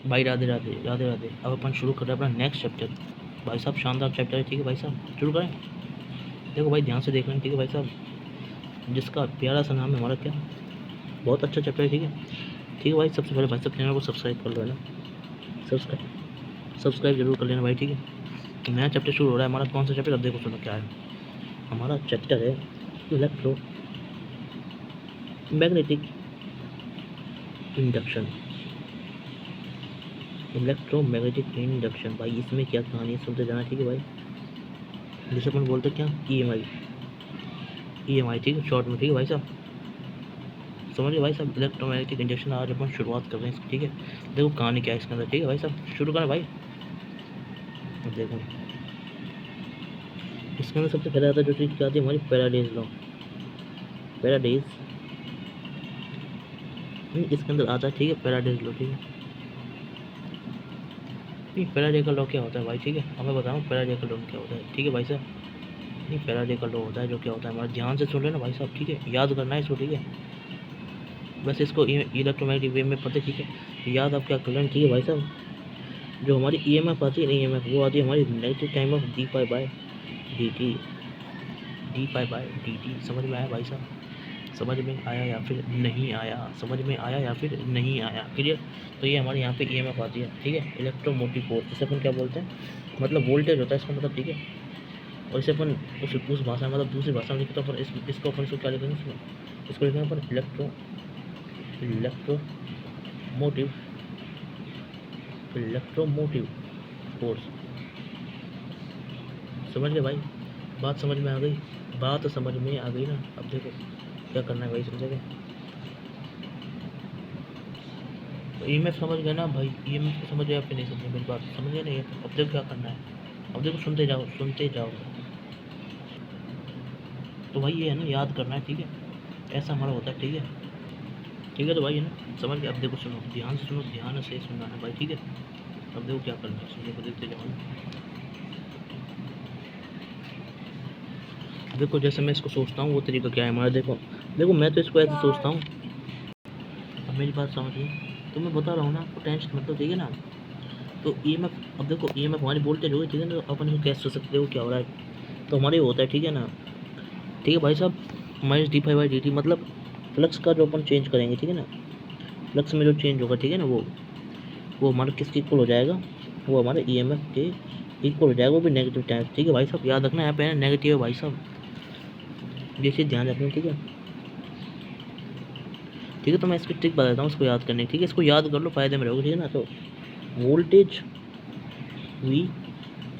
भाई राधे राधे राधे राधे। अब अपन शुरू कर रहे हैं अपना नेक्स्ट चैप्टर। भाई साहब शानदार चैप्टर है, ठीक है भाई साहब, शुरू करें। देखो भाई ध्यान से देख लें, ठीक है भाई साहब, जिसका प्यारा सा नाम है हमारा क्या, बहुत अच्छा चैप्टर है, ठीक है भाई। सबसे पहले भाई साहब चैनल को सब्सक्राइब कर लेना, सब्सक्राइब जरूर कर लेना भाई, ठीक है। नया चैप्टर शुरू हो रहा है हमारा। कौन सा चैप्टर, अब देखो सुनो क्या है हमारा चैप्टर है, electro magnetic induction. Electromagnetic induction भाई, इसमें क्या कहानी है सुनते जाना, ठीक है भाई। जैसे अपन बोलते क्या, ई एम आई, ठीक है शॉर्ट में, ठीक है भाई साहब, समझिए भाई साहब। इलेक्ट्रोमैग्नेटिक इंडक्शन आज अपन शुरुआत कर रहे हैं इसकी, ठीक है। देखो कहानी क्या है इसके अंदर, ठीक है भाई साहब, शुरू करें भाई। देखो इसके अंदर सबसे पहले आता है जो चीज़ क्या आती है हमारी, पैराडेज लॉ। पैराडेज इसके अंदर आता है, ठीक है, पैराडेज लॉ, ठीक है। नहीं पैराडे का लॉ क्या होता है भाई, ठीक है, अब मैं बताऊँ पैराडे का लॉ क्या होता है, ठीक है भाई साहब। नहीं पैराडे का लॉ होता है जो क्या होता है हमारा, ध्यान से सुन लेना भाई साहब, ठीक है, याद करना है इसको, ठीक है। बस इसको इलेक्ट्रोमैग्नेटिक वेव में पता है, ठीक है, याद आप क्या कर लेना, ठीक है भाई साहब। जो हमारी ईएमएफ आती है ना, ईएमएफ वो आती है हमारी negative time of D pi by D T, समझ में आया भाई साहब, समझ में आया या फिर नहीं आया, समझ में आया या फिर नहीं आया, क्लियर। तो ये हमारे यहाँ पे ईएमएफ आती है, ठीक है, इलेक्ट्रोमोटिव फोर्स, जिसे अपन क्या बोलते हैं, मतलब वोल्टेज होता है इसका मतलब, ठीक है। और इसे अपन उस भाषा में, मतलब दूसरी भाषा में लिखते तो अपन इसको अपन इसको क्या लिखेंगे, इसको लिखेंगे अपन इलेक्ट्रोमोटिव फोर्स। समझ गए भाई, बात समझ में आ गई, बात समझ में आ गई ना। अब देखो क्या करना है भाई, समझोगे तो ईएमएफ समझ गए ना भाई, ईएमएफ को समझ गए या फिर नहीं समझे मेरी बात, समझ गए नहीं है। अब देखो क्या करना है, अब देखो सुनते जाओ सुनते जाओ। तो भाई ये है ना, याद करना है, ठीक है, ऐसा हमारा होता है, ठीक है, ठीक है। तो भाई है ना, समझ गए। अब देखो सुनो, ध्यान से सुनो, ध्यान से सुनना है भाई, ठीक है। अब देखो क्या करना है, सुनने को देखते जाओ। देखो जैसे मैं इसको सोचता हूँ वो तरीका क्या है हमारा, देखो देखो मैं तो इसको ऐसे सोचता हूँ, अब मेरी बात समझिए, तो मैं बता रहा हूँ ना आपको, टेंशन मतलब, ठीक है ना। तो ईएमएफ, अब देखो ईएमएफ हमारी वोल्टेज होगी, ठीक है ना, तो अपन इसको कैसे सोच सकते हो क्या हो रहा है, तो हमारे होता है, ठीक है ना, ठीक है भाई साहब, minus D phi by D T, मतलब फ्लक्स का जो अपन चेंज करेंगे, ठीक है ना, फ्लक्स में जो चेंज होगा, ठीक है ना, वो हमारा किसके इक्वल हो जाएगा, वो हमारे ईएमएफ के इक्वल हो जाएगा, वो भी नेगेटिव टाइम, ठीक है भाई साहब। याद रखना यहाँ पे है नेगेटिव है भाई साहब, ये चीज़ ध्यान रखना, ठीक है, ठीक है। तो मैं इसकी ट्रिक बताता हूँ इसको याद करने की, ठीक है, इसको याद कर लो, फायदे में रहोगे, ठीक है ना। तो voltage V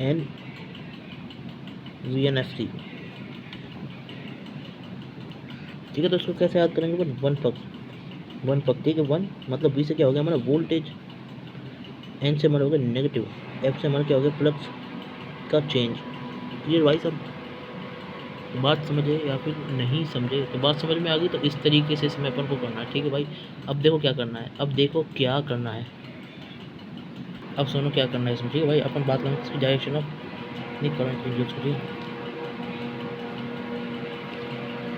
N F C, ठीक है। तो इसको कैसे याद करेंगे, वन पक, ठीक है, वन मतलब वी से क्या हो गया हमारा वोल्टेज, एन से हमारा हो गया नेगेटिव, एफ से हमारा क्या हो गया फ्लक्स का चेंज, क्लियर भाई साहब। बात समझे या फिर नहीं समझे, तो बात समझ में आ गई, तो इस तरीके से इसमें अपन को करना है, ठीक है भाई। अब देखो क्या करना है, अब देखो क्या करना है, अब सुनो क्या करना है इसमें, ठीक है भाई। अपन बात करें इसकी डायरेक्शन ऑफ नहीं करंट यूज करिए,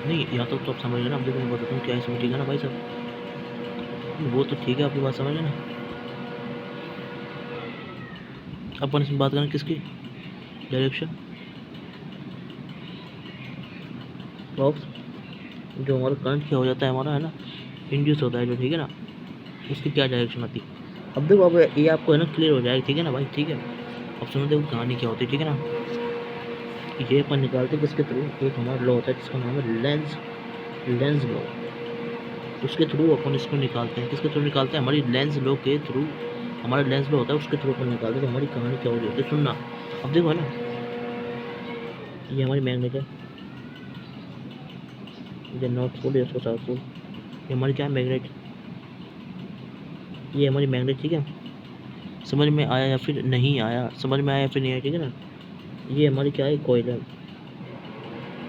नहीं यहाँ तो आप समझ लेना। अब देखो मैं बताता हूँ क्या है इसमें, ठीक है ना भाई साहब, वो तो ठीक है, आपकी बात समझ लेना। अपन इसमें बात करें किसकी, डायरेक्शन ऑफ जो हमारा करंट क्या हो जाता है हमारा, है ना, इंड्यूस होता है जो, ठीक है ना, उसकी क्या डायरेक्शन आती है। अब देखो अब ये आपको है ना क्लियर हो जाएगा, ठीक है ना भाई, ठीक है। अब सुनो देखो कहानी क्या होती है, ठीक है ना, ये अपन निकालते हैं किसके थ्रू, एक हमारा लॉ होता है जिसका नाम है लेंस लॉ, उसके थ्रू अपन इसको निकालते हैं, किसके थ्रू निकालते हैं, हमारी लेंस लॉ के थ्रू, हमारा लेंस लॉ होता है उसके थ्रू अपन निकालते हैं। तो हमारी कहानी क्या हो रही है सुनना। अब देखो है ना, ये हमारी मैग्नेट है, ये नॉर्थ पोल, इसको साउथ पोल, ये हमारी क्या है मैग्नेट, ये हमारी मैग्नेट, ठीक है। समझ में आया या फिर नहीं आया, समझ में आया या फिर नहीं आया, ठीक है ना। ये हमारी क्या है कॉइल है,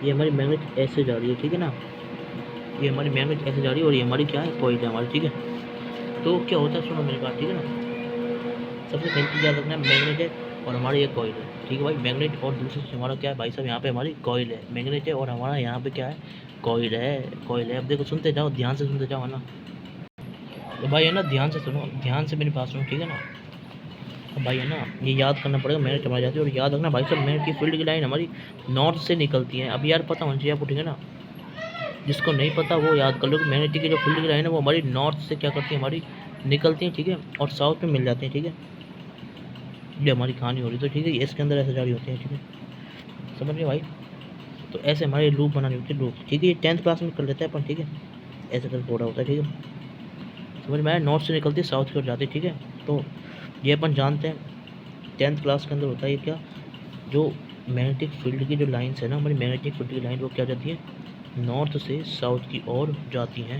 ये हमारी मैग्नेट ऐसे जा रही है, ठीक है ना, ये हमारी मैग्नेट ऐसे जा रही है, और ये हमारी क्या है कॉइल है हमारी, ठीक है। तो क्या होता है सुनो मेरी बात, ठीक है ना, सबसे पहली चीज़ याद रखना है मैग्नेट है और हमारी ये कॉइल है, ठीक है भाई। मैग्नेट और दूसरी चीज़ हमारा क्या है भाई साहब, यहाँ पे हमारी कॉइल है, मैग्नेट है और हमारा यहाँ पे क्या है कॉइल है, अब देखो सुनते जाओ, ध्यान से सुनते जाओ, है ना। तो भाई है ना, ध्यान से सुनो, ध्यान से मेरी बात सुनो, ठीक है ना। अब भाई है ना, ये याद करना पड़ेगा, मैग्नेट हमारी जाती है। और याद रखना भाई साहब, मैग्नेट की फील्ड की लाइन हमारी नॉर्थ से निकलती है। अब यार पता होना चाहिए आपको, ठीक है ना। जिसको नहीं पता वो याद कर लो कि मैग्नेटिक की जो फील्ड की लाइन है वो हमारी नॉर्थ से क्या करती है, हमारी निकलती है, ठीक है, और साउथ में मिल जाती है, ठीक है। ये हमारी कहानी हो रही तो ठीक है, इसके अंदर ऐसे जारी होती है, ठीक है, समझ गए भाई। तो ऐसे हमारे लूप बनानी होती है, लूप, ठीक है। ये 10th क्लास में कर लेते हैं अपन, ठीक है। ऐसे करके थोड़ा होता है, ठीक है, समझ में आया। नॉर्थ से निकलती है, साउथ की ओर जाती है, ठीक है। तो ये अपन जानते हैं 10th क्लास के अंदर होता है ये क्या, जो मैग्नेटिक फील्ड की जो लाइन्स है ना, हमारी मैग्नेटिक फील्ड की लाइन वो क्या जाती है, नॉर्थ से साउथ की ओर जाती हैं,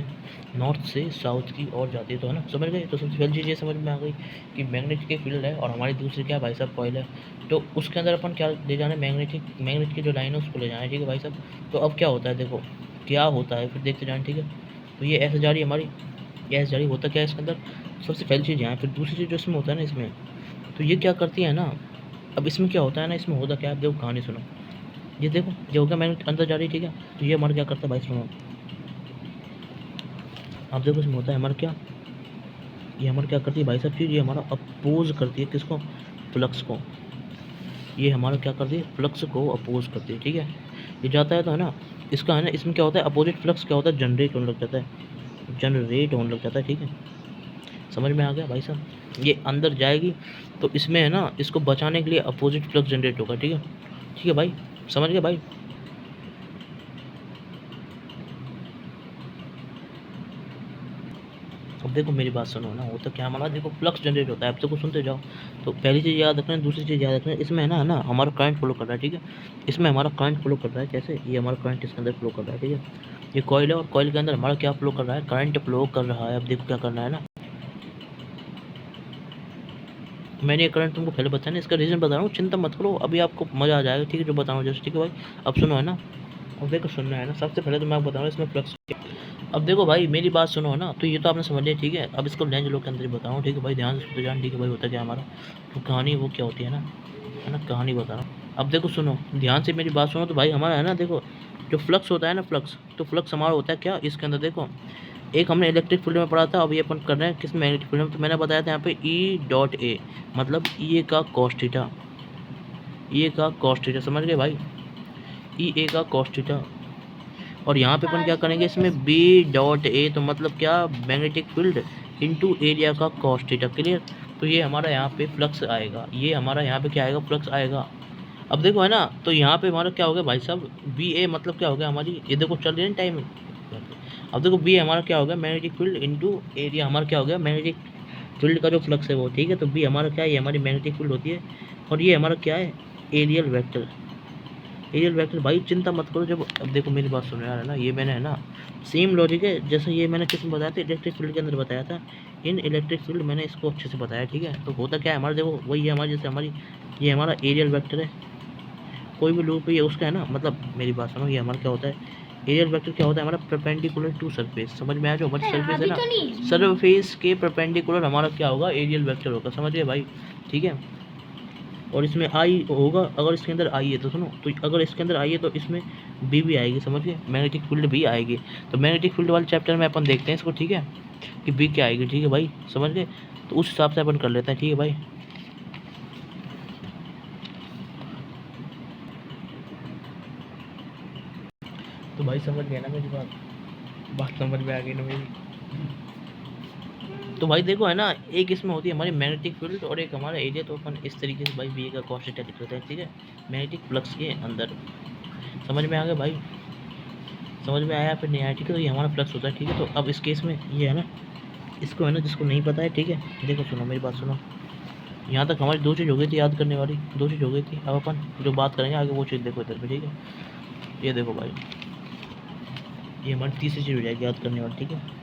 नॉर्थ से साउथ की ओर जाती है। तो है ना, समझ गए। तो सबसे पहली चीज़ ये समझ में आ गई कि मैग्नेटिक की फील्ड है और हमारी दूसरी क्या भाई साहब, कॉइल है। तो उसके अंदर अपन क्या ले जाना है, मैग्नेट की जो लाइन है उसको ले जाना है, ठीक है भाई साहब। तो अब क्या होता है, देखो क्या होता है, फिर देखते जाएँ, ठीक है। तो ये ऐसे जा रही है हमारी, ये ऐसे जा रही, होता क्या है इसके अंदर, सबसे पहली चीज़ यहाँ। फिर दूसरी चीज़ जो इसमें होता है ना, इसमें तो ये क्या करती है ना, अब इसमें क्या होता है ना, इसमें होता क्या है, देखो कहानी सुनो। ये देखो, ये हो गया मैग्नेट अंदर जा रही है, ठीक है। तो ये हमारा क्या करता है भाई, सुनो आप देखो, इसमें होता है हमारा क्या, ये हमारा क्या करती है भाई साहब चीज़, ये हमारा अपोज करती है किसको, फ्लक्स को। ये हमारा क्या करती है, फ्लक्स को अपोज करती है, ठीक है। ये जाता है तो है ना, इसका है ना, इसमें क्या होता है, अपोजिट फ्लक्स क्या होता है, जनरेट होने लग जाता है, जनरेट होने लग जाता है, ठीक है। समझ में आ गया भाई साहब। ये अंदर जाएगी तो इसमें है ना, इसको बचाने के लिए अपोजिट फ्लक्स जनरेट होगा, ठीक है, ठीक है भाई, समझ गए भाई। अब देखो मेरी बात सुनो ना, वो तो क्या हमारा देखो फ्लक्स जनरेट होता है, अब देखो सुनते जाओ। तो पहली चीज़ याद रखना है, दूसरी चीज़ याद रखना है, इसमें है ना हमारा करंट फ्लो कर रहा है, ठीक है। इसमें हमारा करंट फ्लो कर रहा है, कैसे, ये हमारा करंट इसके अंदर फ्लो कर रहा है, ठीक है। ये कॉइल है और कॉइल के अंदर हमारा क्या फ्लो कर रहा है, करंट फ्लो कर रहा है। अब देखो क्या करना है ना, मैंने ये करंट तुमको पहले बताया ना, इसका रीज़न बता रहा हूँ, चिंता मत करो, अभी आपको मज़ा आ जाएगा, ठीक है, जो बताऊँ जैसे, ठीक है भाई। अब सुनो है ना, अब देखो सुनना है ना, सबसे पहले तो मैं आपको बता रहा हूँ इसमें फ्लक्स। अब देखो भाई मेरी बात सुनो है ना, तो ये तो आपने समझ लिया, ठीक है। अब इसको लेंज लो के अंदर ही बताऊँ, ठीक है भाई, ध्यान से सुनते जान, ठीक है भाई। होता क्या हमारा तो कहानी वो क्या होती है ना, कहानी बता रहा हूँ। अब देखो सुनो, ध्यान से मेरी बात सुनो। तो भाई हमारा है ना, देखो जो फ्लक्स होता है ना, फ्लक्स, तो फ्लक्स हमारा होता है क्या इसके अंदर, देखो एक हमने इलेक्ट्रिक फील्ड में पढ़ा था, अब ये अपन कर रहे हैं किस मैग्नेटिक फील्ड में। तो मैंने बताया था यहाँ पे ई डॉट ए, मतलब ई ए का कॉस थीटा, ई ए का कॉस थीटा, समझ गए भाई, ई ए का कॉस थीटा। और यहाँ पे अपन क्या करेंगे, इसमें बी डॉट ए, तो मतलब क्या, मैग्नेटिक फील्ड इनटू एरिया का कॉस थीटा, क्लियर। तो ये हमारा यहाँ पे फ्लक्स आएगा, ये हमारा यहाँ पे क्या आएगा, फ्लक्स आएगा। अब देखो है ना, तो यहाँ पे हमारा क्या हो गया भाई साहब, बी ए मतलब क्या हो गया हमारी, ये देखो चल रही है ना टाइम। अब देखो बी हमारा क्या हो गया, मैग्नेटिक फील्ड इनटू एरिया, हमारा क्या हो गया, मैग्नेटिक फील्ड का जो फ्लक्स है वो, ठीक है। तो बी हमारा क्या है, ये हमारी मैग्नेटिक फील्ड होती है, और ये हमारा क्या है, एरियल वेक्टर, एरियल वेक्टर। भाई चिंता मत करो, जब अब देखो मेरी बात सुनो यार, है ना, ये मैंने है ना सेम लॉजिक है जैसे ये मैंने किस में बताया था, इलेक्ट्रिक फील्ड के अंदर बताया था। इन इलेक्ट्रिक फील्ड मैंने इसको अच्छे से बताया, ठीक है। तो होता क्या है हमारा, देखो वही है हमारी, जैसे हमारी ये हमारा एरियल वेक्टर है, कोई भी लूप ये उसका है ना, मतलब मेरी बात सुनो, ये हमारा क्या होता है, एरियल वेक्टर क्या होता है हमारा, परपेंडिकुलर टू सरफेस, समझ में आया, जो हमारी सरफेस है ना, सरफेस के परपेंडिकुलर हमारा क्या होगा, एरियल वेक्टर होगा, समझ गए भाई, ठीक है। और इसमें आई होगा, अगर इसके अंदर आई है तो सुनो, तो अगर इसके अंदर आई है तो इसमें बी भी आएगी, समझ गए, मैग्नेटिक फील्ड भी आएगी। तो मैग्नेटिक फील्ड वाले चैप्टर में अपन देखते हैं इसको, ठीक है, कि बी क्या आएगी, ठीक है भाई, समझ गए। तो उस हिसाब से अपन कर लेते हैं, ठीक है भाई। तो भाई समझ गए ना मेरी बात समझ में आ गई ना मेरी। तो भाई देखो है ना, एक इसमें होती है हमारी मैग्नेटिक फील्ड और एक हमारा एरिया। तो अपन इस तरीके से भाई बी का कॉस थीटा लिख लेते हैं, ठीक है, मैग्नेटिक फ्लक्स के अंदर। समझ में आ गया भाई, समझ में आया फिर नहीं आया, ठीक है। तो ये हमारा फ्लक्स होता है, ठीक है। तो अब इस केस में ये है ना, इसको है ना, जिसको नहीं पता है, ठीक है, देखो सुनो मेरी बात सुनो, यहाँ तक हमारी दो चीज़ हो गई थी याद करने वाली, दो चीज़ हो गई थी। अब अपन जो बात करेंगे आगे वो चीज़ देखो इधर पे, ठीक है। ये देखो भाई, ये हमारी तीसरी चीज़ हो जाएगी याद करने वाली, ठीक है।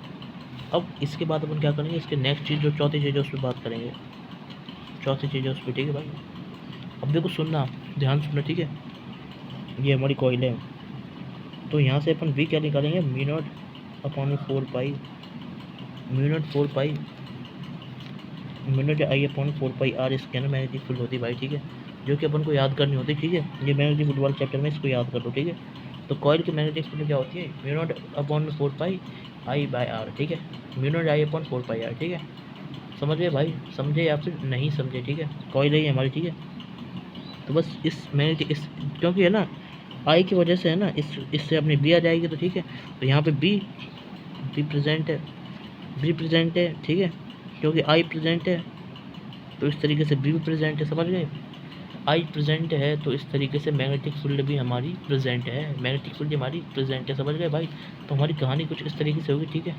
अब इसके बाद अपन क्या करेंगे, इसके नेक्स्ट चीज़ जो चौथी चीज़ है उस पर बात करेंगे, चौथी चीज़ है उस पर, ठीक है भाई। अब देखो सुनना, ध्यान सुनना, ठीक है। ये हमारी कॉइल है, तो यहाँ से अपन वी क्या निकालेंगे, mu naught upon 4 pi, mu naught 4 pi, mu naught I upon 4 pi R, इसके ना मैग्नेटिक फील्ड होती है भाई, ठीक है, जो कि अपन को याद करनी होती है, ठीक है। ये मैग्नेटिक फील्ड वाले चैप्टर में इसको याद कर लो, ठीक है। तो कॉइल की मैग्नेटिक फील्ड क्या होती है, mu naught upon 4 pi I by R, ठीक है, mu naught I upon 4 pi R, ठीक है। समझ गए भाई, समझे या फिर नहीं समझे, ठीक है, कोई नहीं है हमारी, ठीक है। तो बस इस मैंने इस क्योंकि है ना आई की वजह से है ना इससे अपनी बी आ जाएगी, तो ठीक है। तो यहाँ पे बी प्रेजेंट है, बी प्रेजेंट है, ठीक है, क्योंकि आई प्रेजेंट है तो इस तरीके से बी भी प्रेजेंट है, समझ गए। आई प्रेजेंट है तो इस तरीके से मैग्नेटिक फील्ड भी हमारी प्रेजेंट है, मैग्नेटिक फील्ड हमारी प्रेजेंट है, समझ गए भाई। तो हमारी कहानी कुछ इस तरीके से होगी, ठीक है।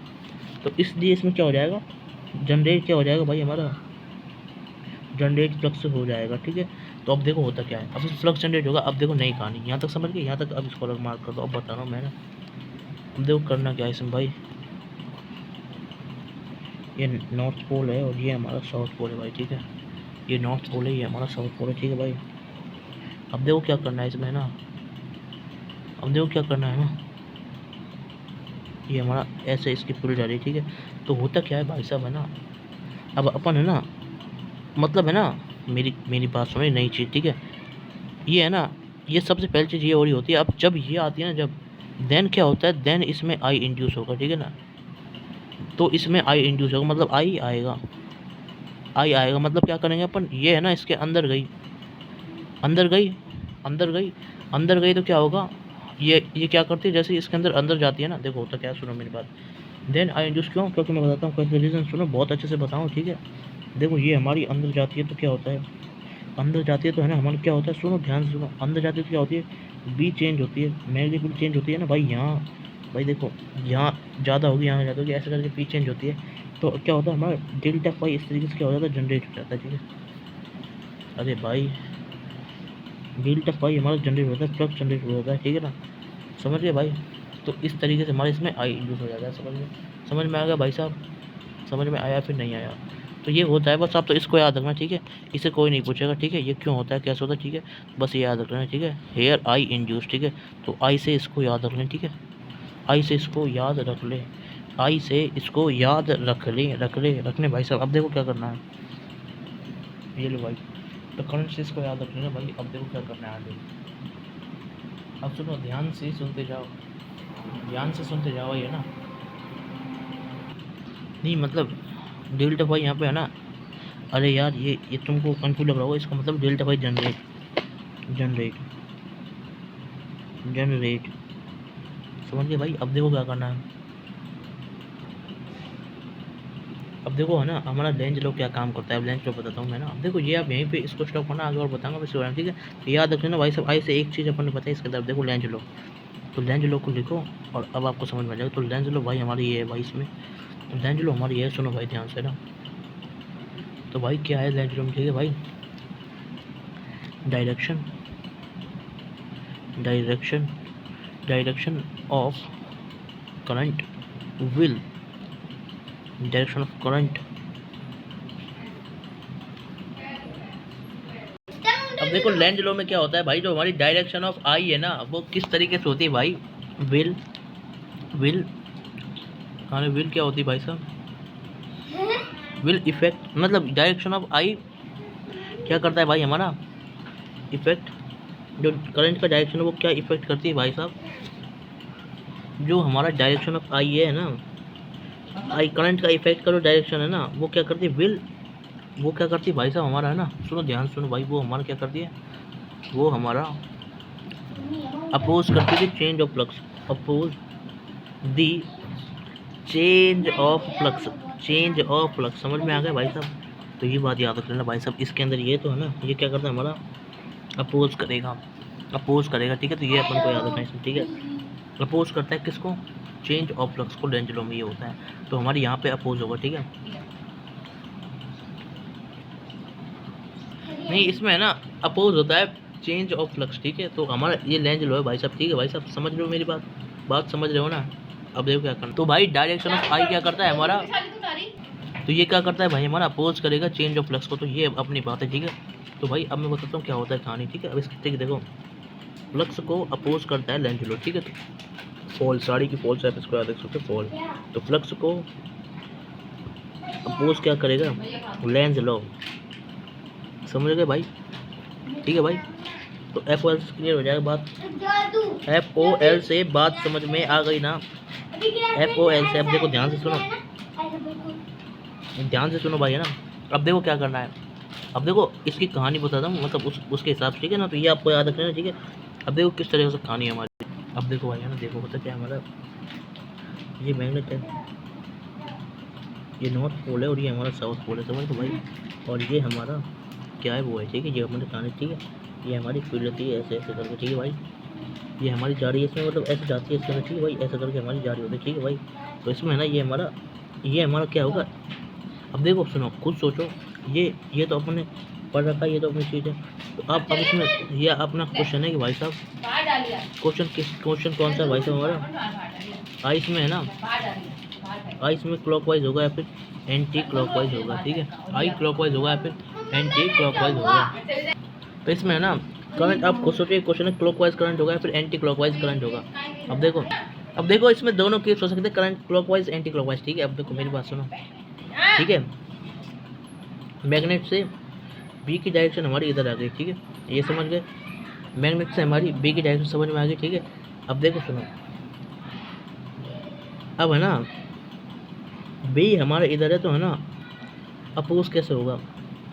तो इसलिए इसमें क्या हो जाएगा, जनरेट क्या हो जाएगा भाई हमारा, जनरेट फ्लक्स हो जाएगा, ठीक है। तो अब देखो होता क्या है, अब फ्लक्स जनरेट होगा। अब देखो नई कहानी, यहाँ तक समझ गए, यहाँ तक। अब इसको अलग मार्क कर दो, अब बता रहा हूँ मैं ना। अब देखो करना क्या है इसमें भाई, ये नॉर्थ पोल है और ये हमारा साउथ पोल है भाई, ठीक है। ये नॉर्थ पोल है, ये हमारा साउथ पोल है, ठीक है भाई। अब देखो क्या करना है इसमें ना, अब देखो क्या करना है ना, ये हमारा ऐसे इसकी फील्ड जा रही है, ठीक है। तो होता क्या है भाई साहब है ना, अब अपन है ना, मतलब है ना, मेरी बात सुनो, नई चीज़, ठीक है। ये है ना, ये सबसे पहली चीज़ ये हो रही होती है। अब जब ये आती है ना, जब देन क्या होता है, देन इसमें आई इंड्यूस होगा, ठीक है ना। तो इसमें आई इंड्यूस होगा मतलब आई आएगा, आई आएगा मतलब क्या करेंगे अपन, ये है ना इसके अंदर गई, अंदर गई, अंदर गई, अंदर गई, तो क्या होगा, ये क्या करती है, जैसे इसके अंदर अंदर जाती है ना, देखो होता क्या, सुनो मेरी बात। देन आई इंड्यूस क्यों, क्योंकि मैं बताता हूँ कैसे, रीज़न सुनो, बहुत अच्छे से बताऊँ, ठीक है। देखो ये हमारी अंदर जाती है तो क्या होता है, अंदर जाती है तो है ना हमारा क्या होता है, सुनो ध्यान से सुनो, अंदर जाती है तो क्या होती है, बी चेंज होती है, मैग्नेटिक फील्ड चेंज होती है ना भाई। यहाँ भाई देखो, यहाँ ज़्यादा होगी, यहाँ ज़्यादा होगी, ऐसे करके पी चेंज होती है। तो क्या होता है हमारा डेल्टा पाई इस तरीके से क्या हो जाता है, जनरेट हो जाता है, ठीक है। अरे भाई डेल्टा पाई हमारा जनरेट होता है, फ्लक्स जनरेट हो जाता है, ठीक है ना, समझ गए भाई। तो इस तरीके से हमारे इसमें आई इंड्यूस हो जाता है, समझ में आ गया भाई साहब, समझ में आया फिर नहीं आया। तो ये होता है, बस आप तो इसको याद रखना, ठीक है। इसे कोई नहीं पूछेगा, ठीक है, ये क्यों होता है कैसे होता है, ठीक है, बस ये याद रखना, ठीक है। हेयर आई इंड्यूस, ठीक है। तो आई से इसको याद रख लें, ठीक है, आई से इसको याद रख ले, आई से इसको याद रखने भाई साहब। अब देखो क्या करना है, ये लो भाई, तो करंट से इसको याद रख लेना भाई। अब देखो क्या करना है आगे, अब सुनो ध्यान से सुनते जाओ, ध्यान से सुनते जाओ, ये ना नहीं मतलब डेल्टा भाई यहाँ पे है ना, अरे यार ये तुमको कंफ्यूज लग रहा होगा, इसका मतलब delta by generate, generate, generate, समझ गए भाई। अब देखो क्या करना है, अब देखो है ना हमारा लेंज लो क्या काम करता है, अब लेंज लो बताता हूँ मैं ना। अब देखो ये आप यहीं पे इसको स्टॉप करना, आगे और बताऊंगा इसके बारे में, ठीक है। तो याद रख लेना भाई सब, आई से एक चीज़ अपन ने बताई, इसके अंदर देखो लेंज लो, तो लेंज लो को लिखो और अब आपको समझ में आ जाएगा। तो लेंज लो भाई हमारी ये है भाई, इसमें तो लेंज लो हमारी ये है, सुनो भाई ध्यान से ना। तो भाई क्या है लेंज लो में, ठीक है भाई, direction, direction, direction of current will, direction of current. अब देखो लेंज लो में क्या होता है भाई, जो हमारी डायरेक्शन ऑफ आई है ना, वो किस तरीके से होती है भाई, विल, विल हाँ विल क्या होती है भाई साहब, विल इफेक्ट, मतलब डायरेक्शन ऑफ आई क्या करता है भाई हमारा, इफेक्ट, जो करंट का डायरेक्शन है वो क्या इफेक्ट करती है भाई साहब, जो हमारा डायरेक्शन ऑफ आई है ना, आई करंट का इफेक्ट का जो डायरेक्शन है ना, वो क्या करती है, विल, वो क्या करती है भाई साहब हमारा है ना, सुनो ध्यान सुनो भाई, वो हमारा क्या करती है, वो हमारा अपोज करती है change of flux, oppose the change of flux, change of flux, समझ में आ गया भाई साहब। तो ये बात याद रख लेना भाई साहब, इसके अंदर ये तो है ना, ये क्या करता है हमारा अपोज करेगा, अपोज करेगा, ठीक है। तो ये अपन को याद रखना है इसमें, ठीक है। अपोज करता है किसको, चेंज ऑफ फ्लक्स को, लेंज लो में ये होता है। तो हमारे यहाँ पे अपोज होगा, ठीक है। नहीं इसमें है ना अपोज होता है चेंज ऑफ फ्लक्स, ठीक है। तो हमारा ये लेंज लो है भाई साहब, ठीक है भाई साहब, समझ लो मेरी बात समझ रहे हो ना। अब देखो क्या करना, तो भाई डायरेक्शन ऑफ आई क्या करता है हमारा, तो ये क्या करता है भाई हमारा अपोज करेगा चेंज ऑफ फ्लक्स को, तो ये अपनी बात है, ठीक है। तो भाई अब मैं बताता हूँ क्या होता है कहानी, ठीक है। अब इसके ठीक देखो, फ्लक्स को अपोज करता है लेंज लो, ठीक है। फॉल, साड़ी की फॉल से आप इसको याद रख सकते हो, फॉल। तो फ्लक्स को अपोज क्या करेगा, लेंज लो, समझ गए भाई, ठीक है भाई। तो एफ ओ एल से क्लियर हो जाएगा बात, एफ ओ एल से बात समझ में आ गई ना। FOL से। अब देखो ध्यान से सुनो, ध्यान से सुनो भाई, है ना। अब देखो क्या करना है। अब देखो इसकी कहानी बताता हूँ, मतलब उसके हिसाब से, ठीक है ना। तो ये आपको याद रखना है, ठीक है। अब देखो किस तरह से कहानी है हमारी। अब देखो भाई, है ना, देखो होता क्या है हमारा, ये मैग्नेट है, ये नॉर्थ पोल है और ये हमारा साउथ पोल है, समझ तो भाई। और ये हमारा क्या है, वो है, ठीक है। ये हमारी कहानी, ठीक है। ये हमारी फील्ड होती है, ऐसे ऐसे करके, ठीक है भाई। ये हमारी जा रही है इसमें, मतलब ऐसे जाती है इसके अंदर, ठीक है भाई। ऐसा करके हमारी जा रही होती है, ठीक है भाई। तो इसमें है ना, ये हमारा क्या होगा। अब देखो सुनो, खुद सोचो। ये तो अपने पढ़ रखा है, ये तो अपनी चीज़ है। तो अब इसमें ये अपना क्वेश्चन है कि भाई साहब, क्वेश्चन कौन सा है भाई साहब हमारा। आई इसमें है ना, आई इसमें क्लॉकवाइज होगा या फिर एंटी क्लॉकवाइज होगा, ठीक है। आई क्लॉकवाइज होगा या फिर एंटी क्लॉकवाइज होगा। तो इसमें है ना करंट, आप खुद सोचिए, क्वेश्चन है क्लॉकवाइज करंट होगा या फिर एंटी क्लॉकवाइज करंट होगा। अब देखो इसमें दोनों केस हो सकते हैं, करंट क्लॉकवाइज एंटी क्लॉकवाइज, ठीक है। अब देखो मेरी बात सुनो, ठीक है। मैग्नेट से बी की डायरेक्शन हमारी इधर आ गई, ठीक है, ये समझ गए। मैग्नेट से हमारी बी की डायरेक्शन समझ में आ गई, ठीक है। अब देखो सुनो, अब है ना बी हमारे इधर है, तो है ना अपोज कैसे होगा।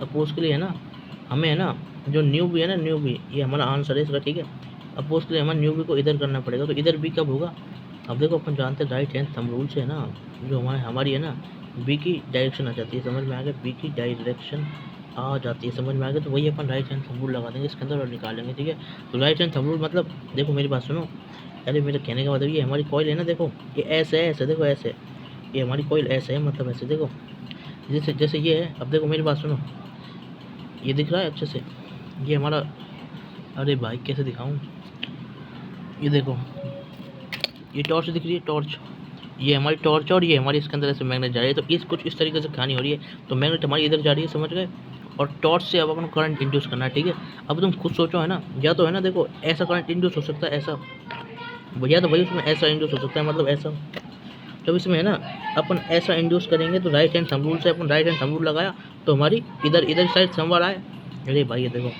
अपोज के लिए है ना हमें, है ना, जो न्यू बी है ना, न्यू बी, ये हमारा आंसर है इसका, ठीक है। अपोज के लिए हमारे न्यू बी को इधर करना पड़ेगा, तो इधर बी कब होगा। अब देखो अपन जानते हैं राइट हैंड थंब रूल से, है ना, जो हमारी है ना बी की डायरेक्शन आ जाती है, समझ में आ गया। बी की डायरेक्शन आ जाती है, समझ में आ गया। तो वही अपन राइट हैंड थंब रूल लगा देंगे इसके अंदर और निकालेंगे, ठीक है। तो राइट हैंड थंब रूल मतलब, देखो मेरी बात सुनो, अरे मेरे कहने का मतलब ये हमारी कॉइल है ना, देखो ये ऐसे है, ऐसे देखो, ऐसे ये हमारी कॉइल ऐसे है, मतलब ऐसे देखो, जैसे जैसे ये है। अब देखो मेरी बात सुनो, ये दिख रहा है अच्छे से, ये हमारा, अरे भाई कैसे दिखाऊं, ये देखो, ये टॉर्च दिख रही है, टॉर्च, ये हमारी टॉर्च और ये हमारी इसके अंदर ऐसे मैग्नेट जा रही है। तो इस कुछ इस तरीके से कहानी हो रही है। तो मैग्नेट हमारी इधर जा रही है, समझ गए। और टॉर्च से अब अपन करंट इंड्यूस करना है, ठीक है। अब तुम खुद सोचो, है ना, या तो है ना देखो ऐसा करंट इंड्यूस हो सकता है, ऐसा, या तो भाई उसमें ऐसा इंड्यूस हो सकता है, मतलब ऐसा। जब इसमें है ना अपन ऐसा इंड्यूस करेंगे, तो राइट हैंड थंब रूल से अपन राइट हैंड थंब रूल लगाया, तो हमारी इधर इधर साइड थंब आए। अरे भाई ये देखो,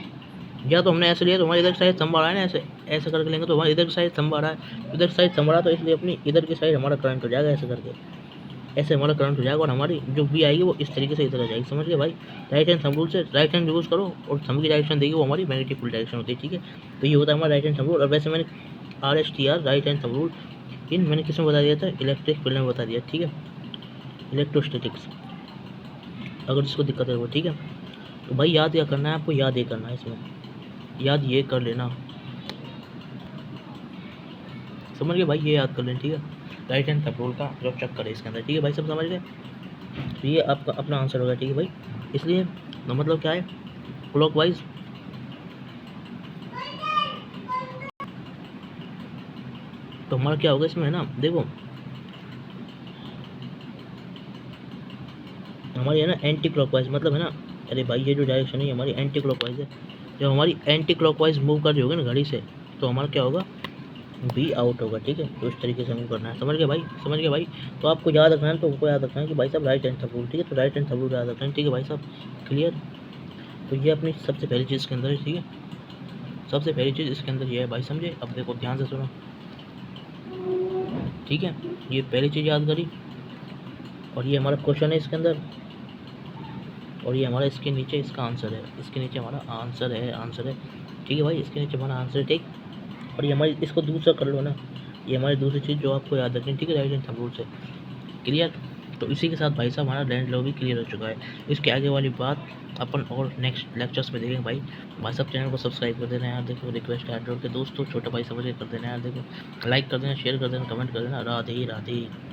या तो हमने ऐसे लिया तो हमारी इधर साइड थंब रहा है ना, ऐसे ऐसे करके लेंगे तो हमारी इधर साइड थंब रहा है, इधर साइड थंब रहा, तो इसलिए अपनी इधर की साइड हमारा करंट हो जाएगा, ऐसे करके, ऐसे हमारा करंट हो जाएगा। और हमारी जो बी आएगी वो इस तरीके से इधर आ जाएगी, समझ गए भाई। राइट हैंड थंब रूल से राइट हैंड यूज़ करो और थंब की डायरेक्शन देगी, वो हमारी मैग्नेटिक फील्ड डायरेक्शन होती है, ठीक है। तो ये होता है हमारा राइट हैंड थंब रूल। और वैसे मैंने RSTR right hand thumb rule in मैंने किस में बता दिया था, इलेक्ट्रिक फील्ड में बता दिया, ठीक है, इलेक्ट्रोस्टैटिक्स, अगर जिसको दिक्कत है वो, ठीक है। तो भाई याद क्या करना है आपको, याद ये करना है इसमें, याद ये कर लेना, समझ गए भाई, ये याद कर लेना, ठीक है। राइट हैंड थंब रूल का जो चक्कर है इसके अंदर, ठीक है भाई, सब समझ गए। तो ये आपका अपना आंसर होगा, ठीक है भाई। इसलिए तो मतलब क्या है, क्लॉकवाइज, तो हमारा क्या होगा इसमें, है ना, देखो हमारी है ना एंटी क्लॉकवाइज, मतलब है ना, अरे भाई ये जो डायरेक्शन है हमारी एंटी क्लॉकवाइज है। जब हमारी एंटी क्लॉकवाइज मूव कर रही होगी ना घड़ी से, तो हमारा क्या होगा, बी आउट होगा, ठीक है। तो इस तरीके से मूव करना है, समझ गए भाई, समझ गए भाई। तो आपको याद रखना है, तो उनको याद रखना है कि भाई साहब राइट हैंड थंब रूल, ठीक है। तो राइट हैंड थंब रूल याद रखना है, ठीक है भाई साहब, क्लियर। तो ये अपनी सबसे पहली चीज़ इसके अंदर है, ठीक है, सबसे पहली चीज़ इसके अंदर ये है भाई, समझे। अब देखो ध्यान से सुनो, ठीक है, ये पहली चीज़ याद करी, और ये हमारा क्वेश्चन है इसके अंदर, और ये हमारा इसके नीचे इसका आंसर है, इसके नीचे हमारा आंसर है, ठीक है भाई, इसके नीचे हमारा आंसर है, ठीक। और ये हमारी, इसको दूसरा कर लो ना, ये हमारी दूसरी चीज़ जो आपको याद रखनी है, ठीक है, राइट हैंड थंब रूल से, क्लियर। तो इसी के साथ भाई साहब हमारा लैंड लॉ भी क्लियर हो चुका है। इसके आगे वाली बात अपन और नेक्स्ट लेक्चर्स में देखेंगे भाई। भाई साहब चैनल को सब्सक्राइब कर देना यार, देखो रिक्वेस्ट है जोड़ के दोस्तों, छोटा भाई समझ के कर देना यार, देखो लाइक कर देना, शेयर कर देना, कमेंट कर देना। राधे राधे।